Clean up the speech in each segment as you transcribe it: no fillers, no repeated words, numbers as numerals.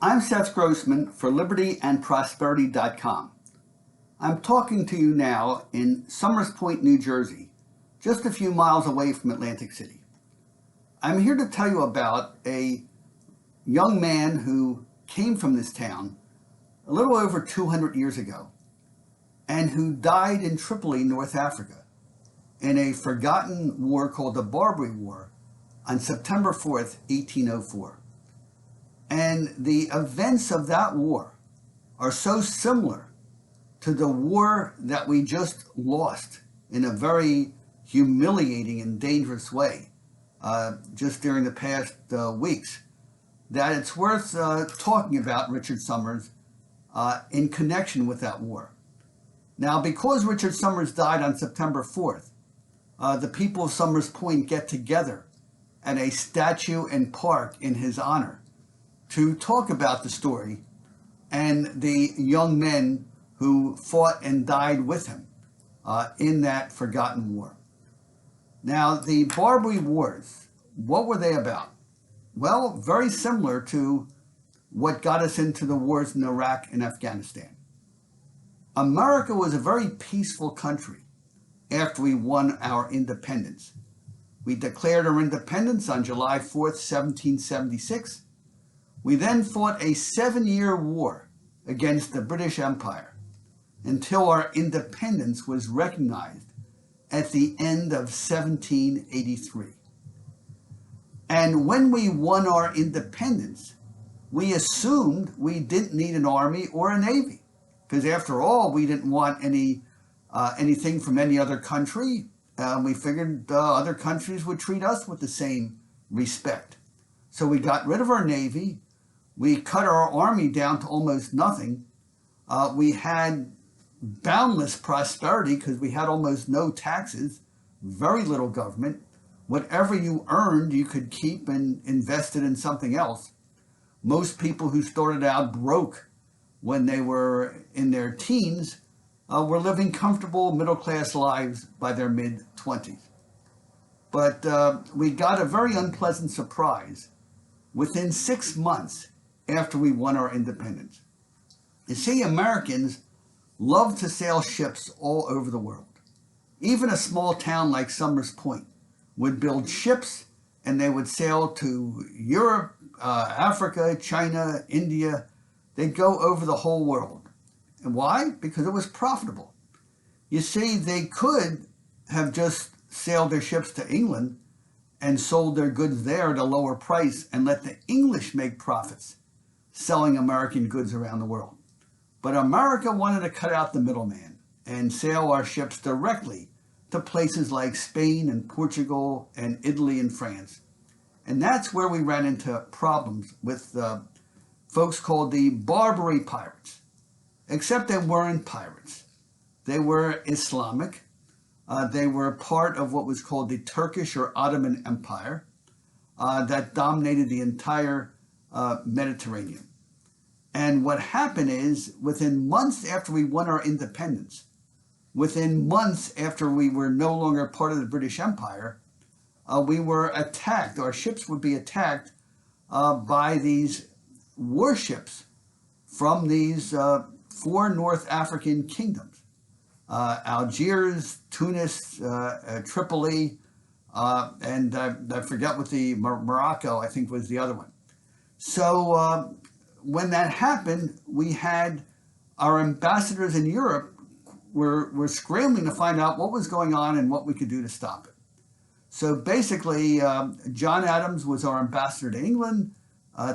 I'm Seth Grossman for libertyandprosperity.com. I'm talking to you now in Somers Point, New Jersey, just a few miles away from Atlantic City. I'm here to tell you about a young man who came from this town a little over 200 years ago and who died in Tripoli, North Africa, in a forgotten war called the Barbary War on September 4th, 1804. And the events of that war are so similar to the war that we just lost in a very humiliating and dangerous way just during the past weeks, that it's worth talking about Richard Somers in connection with that war. Now, because Richard Somers died on September 4th, the people of Somers Point get together at a statue and park in his honor to talk about the story and the young men who fought and died with him in that forgotten war. Now, the Barbary Wars, what were they about? Well, very similar to what got us into the wars in Iraq and Afghanistan. America was a very peaceful country after we won our independence. We declared our independence on July 4th, 1776. We then fought a 7-year war against the British Empire until our independence was recognized at the end of 1783. And when we won our independence, we assumed we didn't need an army or a navy, because after all, we didn't want anything from any other country. We figured other countries would treat us with the same respect. So we got rid of our navy. We cut our army down to almost nothing. We had boundless prosperity because we had almost no taxes, very little government. Whatever you earned, you could keep and invest it in something else. Most people who started out broke when they were in their teens were living comfortable middle-class lives by their mid-20s. But we got a very unpleasant surprise within 6 months after we won our independence. You see, Americans love to sail ships all over the world. Even a small town like Somers Point would build ships and they would sail to Europe, Africa, China, India. They'd go over the whole world. And why? Because it was profitable. You see, they could have just sailed their ships to England and sold their goods there at a lower price and let the English make profits selling American goods around the world. But America wanted to cut out the middleman and sail our ships directly to places like Spain and Portugal and Italy and France. And that's where we ran into problems with folks called the Barbary pirates. Except they weren't pirates. They were Islamic. They were part of what was called the Turkish or Ottoman Empire that dominated the entire Mediterranean. And what happened is, within months after we won our independence, within months after we were no longer part of the British Empire, we were attacked. Our ships would be attacked by these warships from these 4 North African kingdoms. Algiers, Tunis, Tripoli, and I forget what the Morocco, I think, was the other one. So when that happened, we had our ambassadors in Europe were scrambling to find out what was going on and what we could do to stop it. So basically, John Adams was our ambassador to England.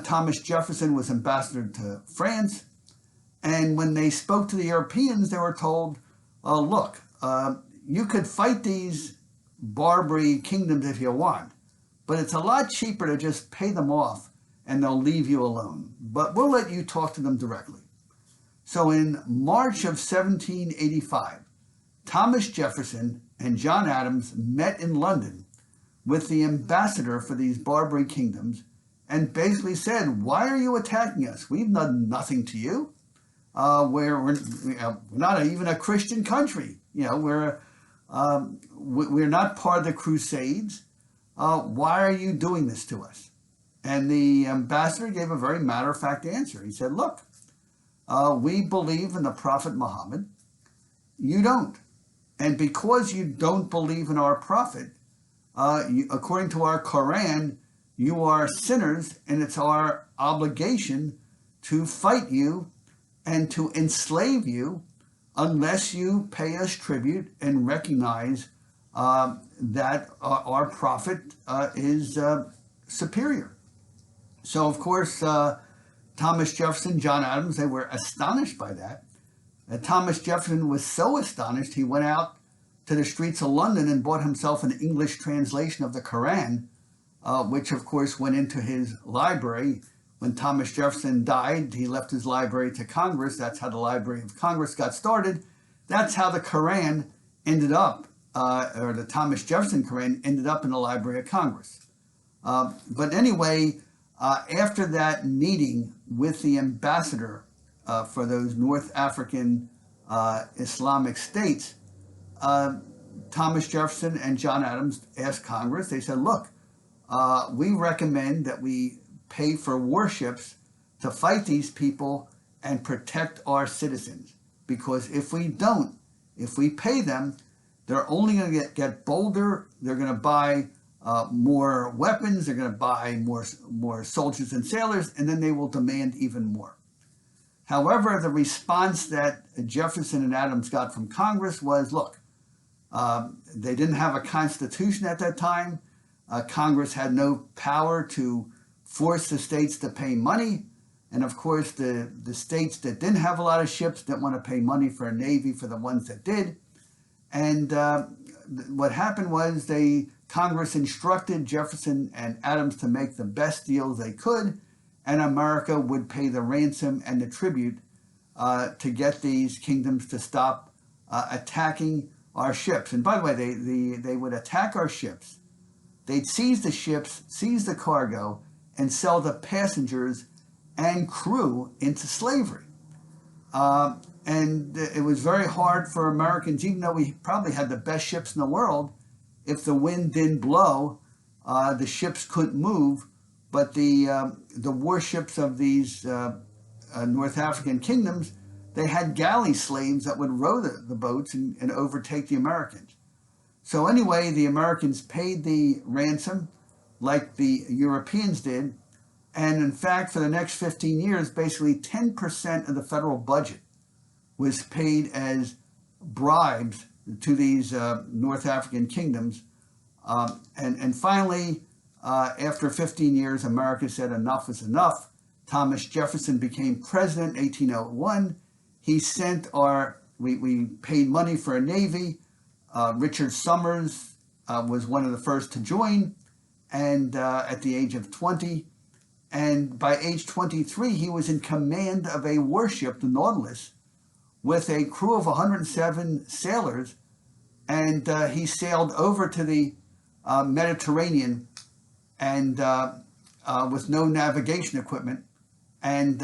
Thomas Jefferson was ambassador to France. And when they spoke to the Europeans, they were told, look, you could fight these Barbary kingdoms if you want, but it's a lot cheaper to just pay them off and they'll leave you alone. But we'll let you talk to them directly. So in March of 1785, Thomas Jefferson and John Adams met in London with the ambassador for these Barbary kingdoms and basically said, why are you attacking us? We've done nothing to you. We're not even a Christian country. We're not part of the Crusades. Why are you doing this to us? And the ambassador gave a very matter-of-fact answer. He said, look, we believe in the Prophet Muhammad. You don't. And because you don't believe in our prophet, according to our Koran, you are sinners, and it's our obligation to fight you and to enslave you unless you pay us tribute and recognize that our prophet is superior. So, of course, Thomas Jefferson, John Adams, they were astonished by that. Thomas Jefferson was so astonished, he went out to the streets of London and bought himself an English translation of the Koran, which, of course, went into his library. When Thomas Jefferson died, he left his library to Congress. That's how the Library of Congress got started. That's how the Koran ended up, or the Thomas Jefferson Koran ended up in the Library of Congress. But anyway, after that meeting with the ambassador for those North African Islamic states, Thomas Jefferson and John Adams asked Congress, they said, look, we recommend that we pay for warships to fight these people and protect our citizens. Because if we don't, if we pay them, they're only going to get bolder. They're going to buy more weapons. They're going to buy more soldiers and sailors, and then they will demand even more. However, the response that Jefferson and Adams got from Congress was, look, they didn't have a constitution at that time. Congress had no power to force the states to pay money. And of course, the states that didn't have a lot of ships didn't want to pay money for a navy for the ones that did. And what happened was Congress instructed Jefferson and Adams to make the best deals they could, and America would pay the ransom and the tribute to get these kingdoms to stop attacking our ships. And by the way, they would attack our ships. They'd seize the ships, seize the cargo, and sell the passengers and crew into slavery. And it was very hard for Americans, even though we probably had the best ships in the world, if the wind didn't blow, the ships couldn't move. But the warships of these North African kingdoms, they had galley slaves that would row the boats and overtake the Americans. So anyway, the Americans paid the ransom like the Europeans did. And in fact, for the next 15 years, basically 10% of the federal budget was paid as bribes to these North African kingdoms. And finally, after 15 years, America said enough is enough. Thomas Jefferson became president in 1801. He sent we paid money for a navy. Richard Summers was one of the first to join, and at the age of 20. And by age 23, he was in command of a warship, the Nautilus, with a crew of 107 sailors. And he sailed over to the Mediterranean and with no navigation equipment. And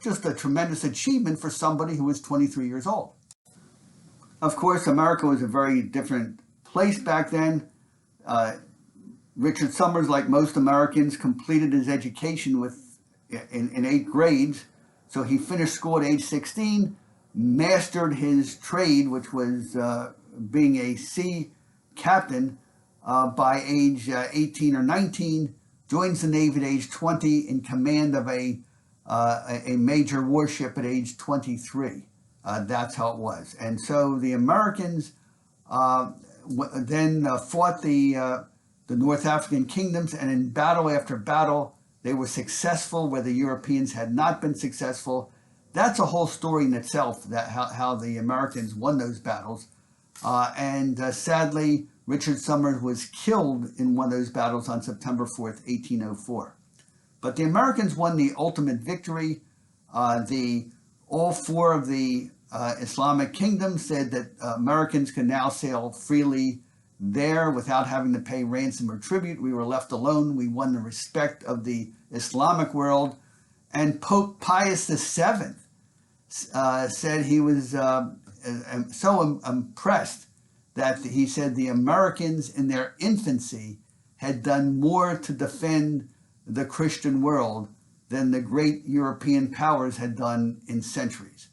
just a tremendous achievement for somebody who was 23 years old. Of course, America was a very different place back then. Richard Summers, like most Americans, completed his education in 8 grades. So he finished school at age 16, mastered his trade, which was being a sea captain by age 18 or 19, joins the Navy at age 20 in command of a major warship at age 23. That's how it was. And so the Americans then fought the North African kingdoms, and in battle after battle, they were successful where the Europeans had not been successful. That's a whole story in itself, that how the Americans won those battles. And sadly, Richard Summers was killed in one of those battles on September 4th, 1804. But the Americans won the ultimate victory. All 4 of the Islamic kingdoms said that Americans could now sail freely there without having to pay ransom or tribute. We were left alone. We won the respect of the Islamic world. And Pope Pius VII said he was so impressed that he said the Americans in their infancy had done more to defend the Christian world than the great European powers had done in centuries.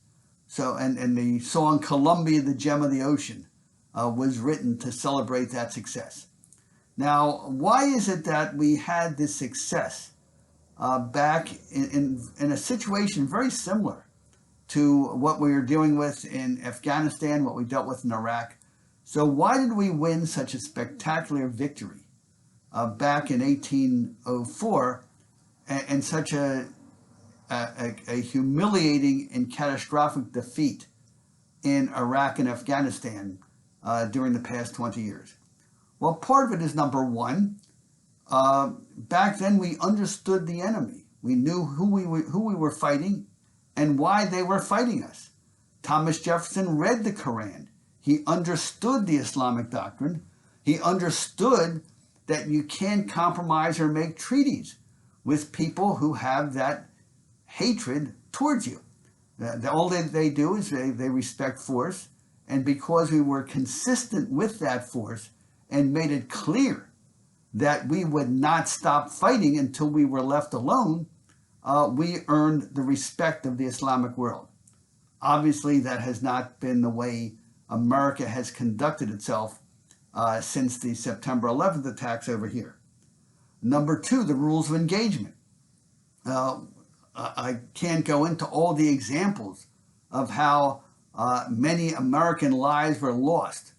So, and the song Columbia, the Gem of the Ocean, was written to celebrate that success. Now, why is it that we had this success back in a situation very similar to what we were dealing with in Afghanistan, what we dealt with in Iraq? So why did we win such a spectacular victory back in 1804 and such a humiliating and catastrophic defeat in Iraq and Afghanistan during the past 20 years? Well, part of it is, number one, back then we understood the enemy. We knew who we were fighting and why they were fighting us. Thomas Jefferson read the Koran. He understood the Islamic doctrine. He understood that you can't compromise or make treaties with people who have that hatred towards you. All they do is they respect force. And because we were consistent with that force and made it clear that we would not stop fighting until we were left alone, we earned the respect of the Islamic world. Obviously, that has not been the way America has conducted itself since the September 11th attacks over here. Number two, the rules of engagement. I can't go into all the examples of how many American lives were lost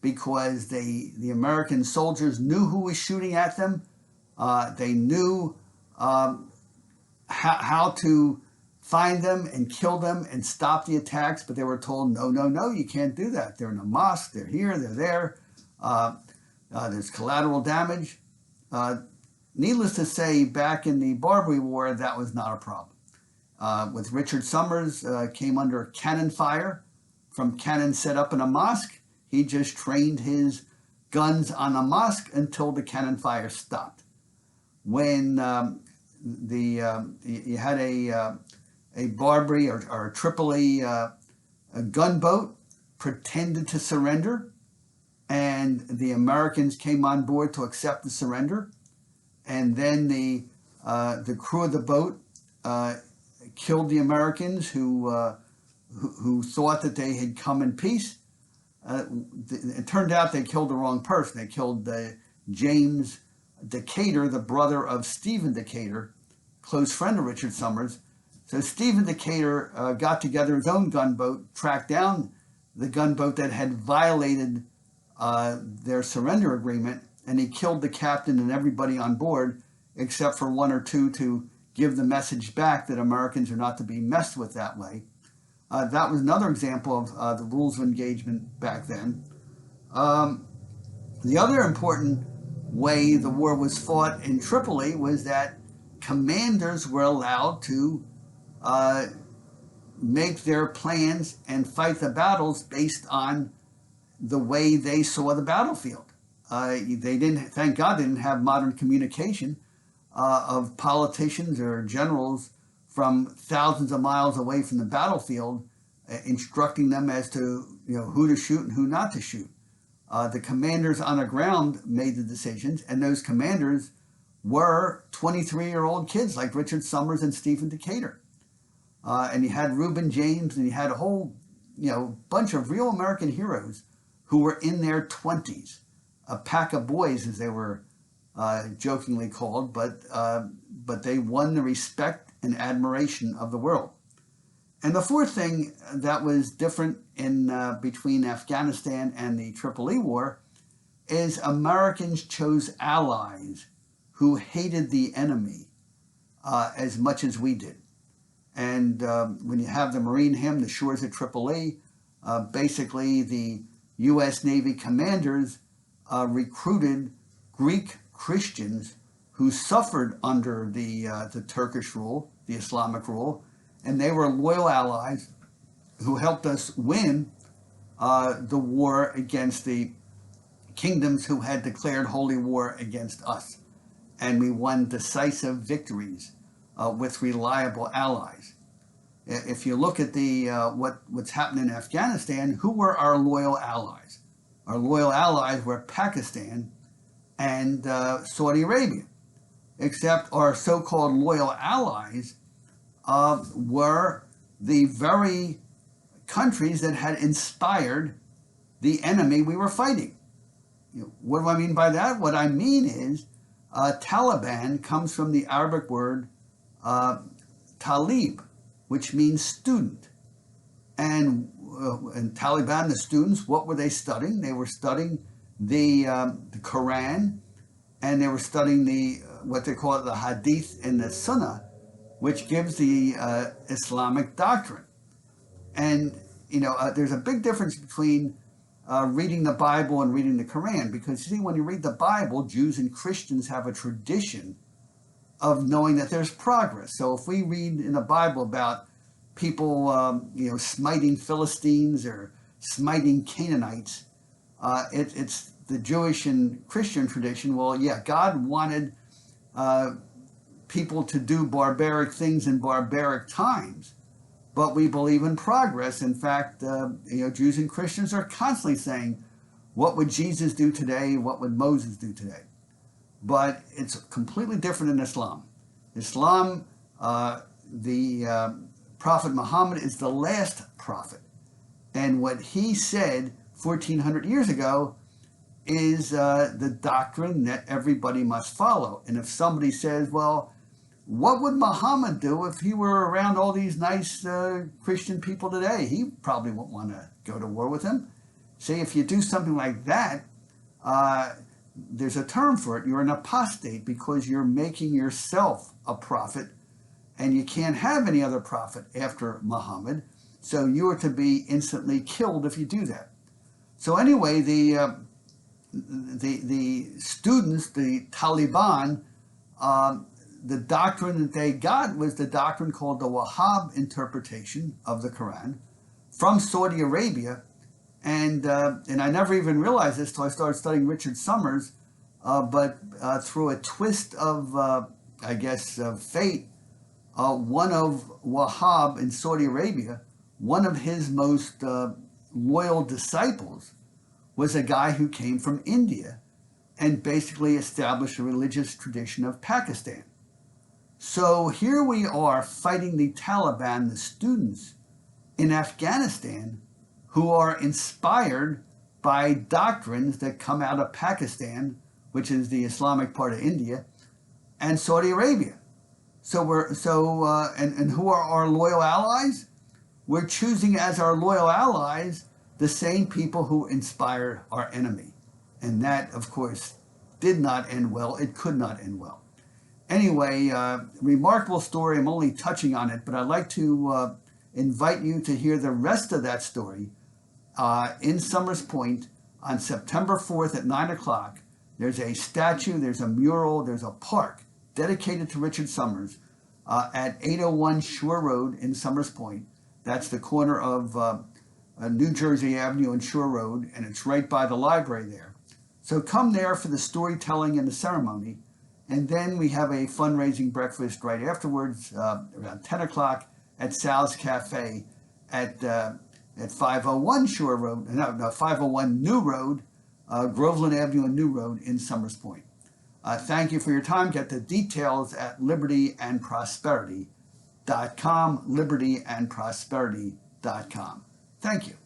because the American soldiers knew who was shooting at them. They knew how to find them and kill them and stop the attacks, but they were told, no, no, no, you can't do that. They're in a mosque, they're here, they're there. There's collateral damage. Needless to say, back in the Barbary War, that was not a problem. With Richard Summers, came under cannon fire from cannons set up in a mosque. He just trained his guns on a mosque until the cannon fire stopped. When you had a Barbary or a Tripoli a gunboat pretended to surrender, and the Americans came on board to accept the surrender, and then the crew of the boat killed the Americans who thought that they had come in peace. It turned out they killed the wrong person. They killed James Decatur, the brother of Stephen Decatur, close friend of Richard Summers. So Stephen Decatur got together his own gunboat, tracked down the gunboat that had violated their surrender agreement, and he killed the captain and everybody on board except for one or two to give the message back that Americans are not to be messed with that way. That was another example of the rules of engagement back then. The other important way the war was fought in Tripoli was that commanders were allowed to make their plans and fight the battles based on the way they saw the battlefield. They didn't, thank God, they didn't have modern communication of politicians or generals from thousands of miles away from the battlefield, instructing them as to who to shoot and who not to shoot. The commanders on the ground made the decisions, and those commanders were 23-year-old kids like Richard Summers and Stephen Decatur. And you had Reuben James, and you had a whole bunch of real American heroes who were in their 20s, a pack of boys, as they were jokingly called, but they won the respect and admiration of the world. And the fourth thing that was different in between Afghanistan and the Tripoli War is Americans chose allies who hated the enemy as much as we did. And when you have the Marine hymn, The Shores of Tripoli, basically the U.S. Navy commanders recruited Greek Christians who suffered under the Turkish rule, the Islamic rule, and they were loyal allies who helped us win the war against the kingdoms who had declared holy war against us. And we won decisive victories with reliable allies. If you look at what's happening in Afghanistan, who were our loyal allies? Our loyal allies were Pakistan and Saudi Arabia, except our so-called loyal allies were the very countries that had inspired the enemy we were fighting. What do I mean by that? What I mean is Taliban comes from the Arabic word talib, which means student. And Taliban, the students, what were they studying? They were studying the Koran, and they were studying the what they call the Hadith and the Sunnah, which gives the Islamic doctrine. And there's a big difference between reading the Bible and reading the Koran, because you see, when you read the Bible, Jews and Christians have a tradition of knowing that there's progress. So if we read in the Bible about people, smiting Philistines or smiting Canaanites, it's the Jewish and Christian tradition. Well, yeah, God wanted people to do barbaric things in barbaric times, but we believe in progress. In fact, Jews and Christians are constantly saying, what would Jesus do today? What would Moses do today? But it's completely different in Islam. Islam, the Prophet Muhammad is the last prophet. And what he said 1,400 years ago is the doctrine that everybody must follow. And if somebody says, well, what would Muhammad do if he were around all these nice Christian people today? He probably won't want to go to war with him. See, if you do something like that, there's a term for it. You're an apostate, because you're making yourself a prophet, and you can't have any other prophet after Muhammad. So you are to be instantly killed if you do that. So anyway, the students, the Taliban, the doctrine that they got was the doctrine called the Wahhab interpretation of the Quran from Saudi Arabia. And I never even realized this till I started studying Richard Summers, but through a twist of, fate, one of Wahhab in Saudi Arabia, one of his most loyal disciples was a guy who came from India and basically established a religious tradition of Pakistan. So here we are fighting the Taliban, the students in Afghanistan, who are inspired by doctrines that come out of Pakistan, which is the Islamic part of India, and Saudi Arabia. So and who are our loyal allies? We're choosing as our loyal allies the same people who inspire our enemy. And that, of course, did not end well. It could not end well. Anyway, remarkable story. I'm only touching on it, but I'd like to invite you to hear the rest of that story in Summers Point on September 4th at 9 o'clock. There's a statue, there's a mural, there's a park dedicated to Richard Summers at 801 Shore Road in Summers Point. That's the corner of New Jersey Avenue and Shore Road, and it's right by the library there. So come there for the storytelling and the ceremony, and then we have a fundraising breakfast right afterwards around 10 o'clock at Sal's Cafe at 501 Shore Road, 501 New Road, Groveland Avenue and New Road in Summers Point. Thank you for your time. Get the details at libertyandprosperity.com, libertyandprosperity.com. Thank you.